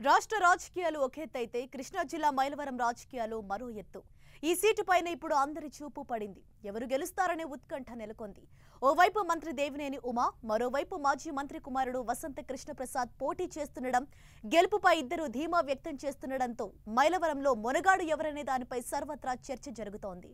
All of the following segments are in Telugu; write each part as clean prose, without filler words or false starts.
రాష్ట్ర రాజకీయాలు ఒక ఎత్తైతే కృష్ణా జిల్లా మైలవరం రాజకీయాలు మరో ఎత్తు. ఈ సీటు పైన ఇప్పుడు అందరి చూపు పడింది. ఎవరు గెలుస్తారనే ఉత్కంఠ నెలకొంది. ఓవైపు మంత్రి దేవినేని ఉమా, మరోవైపు మాజీ మంత్రి కుమారుడు వసంత కృష్ణప్రసాద్ పోటీ చేస్తుండడం, గెలుపుపై ఇద్దరు ధీమా వ్యక్తం చేస్తుండడంతో మైలవరంలో మొనగాడు ఎవరనే దానిపై సర్వత్రా చర్చ జరుగుతోంది.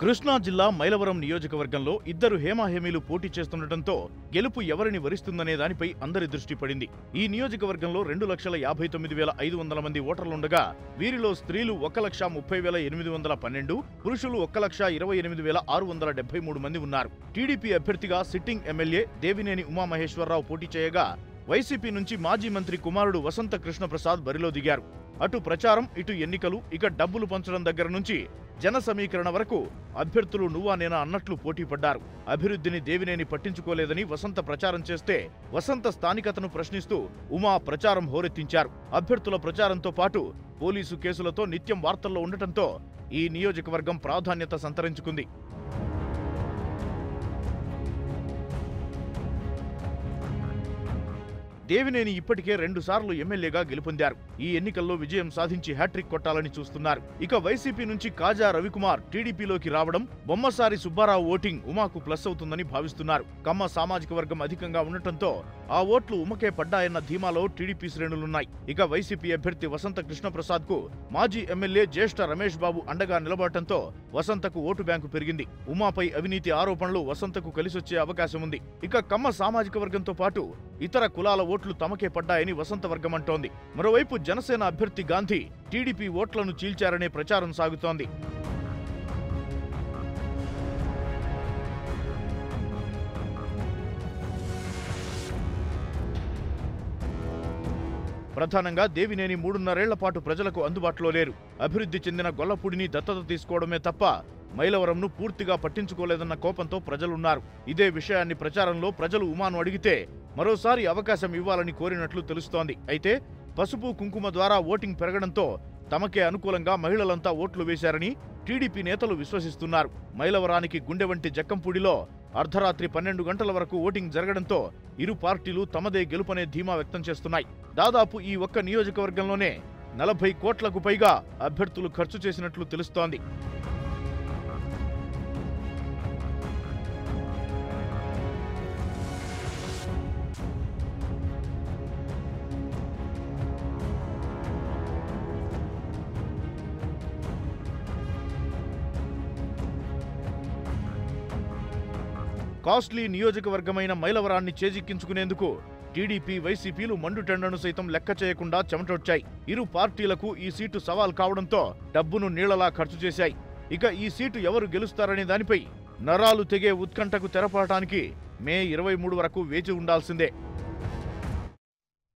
కృష్ణా జిల్లా మైలవరం నియోజకవర్గంలో ఇద్దరు హేమాహేమీలు పోటీ చేస్తుండటంతో గెలుపు ఎవరిని వరిస్తుందనే దానిపై అందరి దృష్టి పడింది. ఈ నియోజకవర్గంలో 2,59,500 మంది ఓటర్లుండగా వీరిలో స్త్రీలు 1,30,812, పురుషులు 1,28,673 మంది ఉన్నారు. టీడీపీ అభ్యర్థిగా సిట్టింగ్ ఎమ్మెల్యే దేవినేని ఉమామహేశ్వరరావు పోటీ చేయగా వైసీపీ నుంచి మాజీ మంత్రి కుమారుడు వసంత కృష్ణప్రసాద్ బరిలో దిగారు. అటు ప్రచారం, ఇటు ఎన్నికలు, ఇక డబ్బులు పంచడం దగ్గర నుంచి జన సమీకరణ వరకు అభ్యర్థులు నువ్వా నేనా అన్నట్లు పోటీ పడ్డారు. అభివృద్ధిని దేవినేని పట్టించుకోలేదని వసంత ప్రచారం చేస్తే వసంత స్థానికతను ప్రశ్నిస్తూ ఉమా ప్రచారం హోరెత్తించారు. అభ్యర్థుల ప్రచారంతో పాటు పోలీసు కేసులతో నిత్యం వార్తల్లో ఉండటంతో ఈ నియోజకవర్గం ప్రాధాన్యత సంతరించుకుంది. దేవినేని ఇప్పటికే 2 సార్లు ఎమ్మెల్యేగా గెలుపొందారు. ఈ ఎన్నికల్లో విజయం సాధించి హ్యాట్రిక్ కొట్టాలని చూస్తున్నారు. ఇక వైసీపీ నుంచి కాజా రవికుమార్ టీడీపీలోకి రావడం, బొమ్మసారి సుబ్బారావు ఓటింగ్ ఉమాకు ప్లస్ అవుతుందని భావిస్తున్నారు. కమ్మ సామాజిక వర్గం అధికంగా ఉండటంతో ఆ ఓట్లు ఉమకే పడ్డాయన్న ధీమాలో టీడీపీ శ్రేణులున్నాయి. ఇక వైసీపీ అభ్యర్థి వసంత కృష్ణప్రసాద్ కు మాజీ ఎమ్మెల్యే జ్యేష్ఠ రమేష్ బాబు అండగా నిలబడటంతో వసంతకు ఓటు బ్యాంకు పెరిగింది. ఉమాపై అవినీతి ఆరోపణలు వసంతకు కలిసొచ్చే అవకాశం ఉంది. ఇక కమ్మ సామాజిక వర్గంతో పాటు ఇతర కులాల ఓట్లు తమకే పడ్డాయని వసంత వర్గం అంటోంది. మరోవైపు జనసేన అభ్యర్థి గాంధీ టీడీపీ ఓట్లను చీల్చారనే ప్రచారం సాగుతోంది. ప్రధానంగా దేవినేని 3.5 ఏళ్ల పాటు ప్రజలకు అందుబాటులో లేరు. అభివృద్ధి చెందిన గొల్లపూడిని దత్తత తీసుకోవడమే తప్ప మైలవరంను పూర్తిగా పట్టించుకోలేదన్న కోపంతో ప్రజలున్నారు. ఇదే విషయాన్ని ప్రచారంలో ప్రజలు ఉమాను అడిగితే మరోసారి అవకాశం ఇవ్వాలని కోరినట్లు తెలుస్తోంది. అయితే పసుపు కుంకుమ ద్వారా ఓటింగ్ పెరగడంతో తమకే అనుకూలంగా మహిళలంతా ఓట్లు వేశారని టీడీపీ నేతలు విశ్వసిస్తున్నారు. మైలవరానికి గుండె వంటి జక్కంపూడిలో అర్ధరాత్రి 12 గంటల వరకు ఓటింగ్ జరగడంతో ఇరు పార్టీలు తమదే గెలుపనే ధీమా వ్యక్తం చేస్తున్నాయి. దాదాపు ఈ ఒక్క నియోజకవర్గంలోనే 40 కోట్లకు పైగా అభ్యర్థులు ఖర్చు చేసినట్లు తెలుస్తోంది. కాస్ట్లీ నియోజకవర్గమైన మైలవరాన్ని చేజిక్కించుకునేందుకు టీడీపీ, వైసీపీలు మండుటెండను సైతం లెక్క చేయకుండా చెమటొచ్చాయి. ఇరు పార్టీలకు ఈ సీటు సవాల్ కావడంతో డబ్బును నీళ్లలా ఖర్చు చేశాయి. ఇక ఈ సీటు ఎవరు గెలుస్తారనే దానిపై నరాలు తెగే ఉత్కంఠకు తెరపడటానికి మే 23 వరకు వేచి ఉండాల్సిందే.